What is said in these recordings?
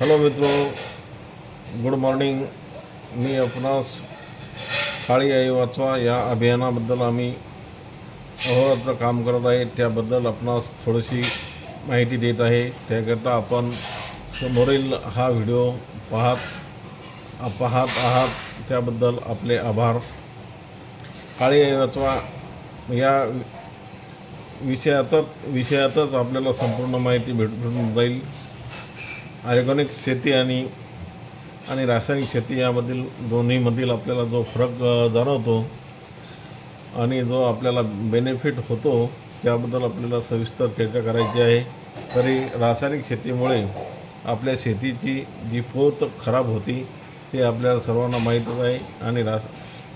Hello मित्रो, good morning. मी आपणास काळी आई वाचवा या अभियानाबद्दल आम्ही अहोरात्र काम करत आहे. त्याबद्दल आपणास थोडीशी माहिती देत आहे. त्याकरता आपण समोरील हा व्हिडिओ पाहत आहात त्याबद्दल आपले आभार. काळी आई वाचवा या विषयातच आपल्याला संपूर्ण माहिती भेटून जाईल. ऑर्गॅनिक शेती आणि रासायनिक शेती यामधील दोन्हीमधील आपल्याला जो फरक जाणवतो आणि जो आपल्याला बेनिफिट होतो त्याबद्दल आपल्याला सविस्तर चर्चा करायची आहे. तरी रासायनिक शेतीमुळे आपल्या शेतीची जी पोत खराब होती ते आपल्याला सर्वांना माहीतच आहे. आणि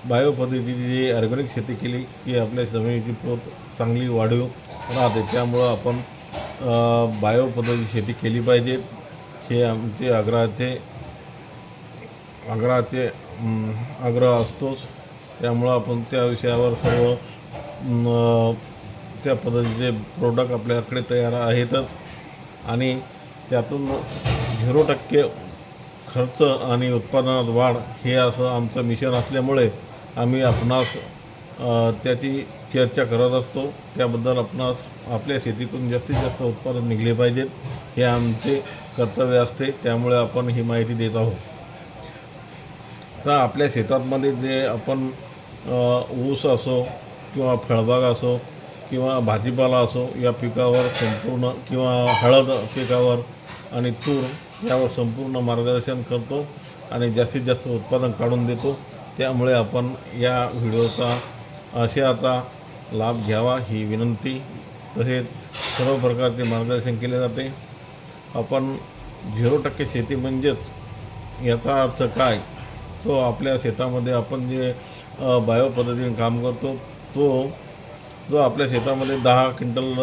बायो पद्धतीची जी ऑर्गॅनिक शेती केली की आपल्या जमिनीची पोत चांगली वाढीव राहते. त्यामुळं आपण बायो पद्धतीची शेती केली पाहिजे हे आमचे आग्रह असतोच. त्यामुळं आपण त्या विषयावर सर्व त्या पद्धतीचे प्रोडक्ट आपल्याकडे तयार आहेतच आणि त्यातून 0% खर्च आणि उत्पादनात वाढ हे असं आमचं मिशन असल्यामुळे आम्ही आपणास त्याची चर्चा करत असतो. त्याबद्दल आपणास आपल्या शेतीतून जास्तीत जास्त उत्पादन निघले पाहिजेत हे आमचे कर्तव्य असते. त्यामुळे आपण ही माहिती देत आहोत. तर आपल्या शेतामध्ये जे आपण ऊस असो किंवा फळबाग असो किंवा भाजीपाला असो या पिकावर संपूर्ण किंवा हळद पिकावर आणि तूर यावर संपूर्ण मार्गदर्शन करतो आणि जास्तीत जास्त उत्पादन काढून देतो. त्यामुळे आपण या व्हिडिओचा आता लाभ घ्यावा ही विनंती. तसेच सर्व प्रकारचे मार्गदर्शन केले जाते. आपण 0% शेती म्हणजेच याचा अर्थ काय, तो आपल्या शेतामध्ये आपण जे बायो पद्धतीने काम करतो जो आपल्या शेतामध्ये 10 क्विंटल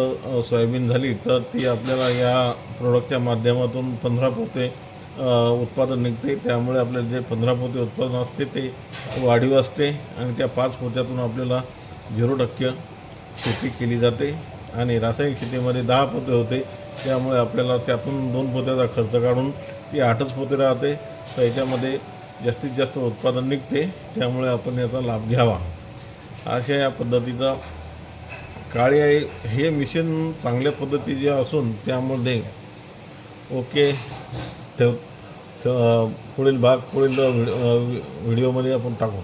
सोयाबीन झाली तर ती आपल्याला या प्रोडक्टच्या माध्यमातून 15 पोते उत्पादन निघते. त्यामुळे आपल्याला जे 15 पोते उत्पादन असते ते वाढीव असते आणि त्या 5 पोत्यातून आपल्याला 0% शेती केली जाते. आणि रासायनिक शेतीमध्ये 10 पोते होते त्यामुळे आपल्याला त्यातून 2 पोत्याचा खर्च काढून ती 8च पोते राहते. तर याच्यामध्ये जास्तीत जास्त उत्पादन निघते. त्यामुळे आपण याचा लाभ घ्यावा. अशा या पद्धतीचा काळी आई हे मिशन चांगल्या पद्धतीचे असून त्यामध्ये पुढील व्हिडिओमध्ये आपण टाकू.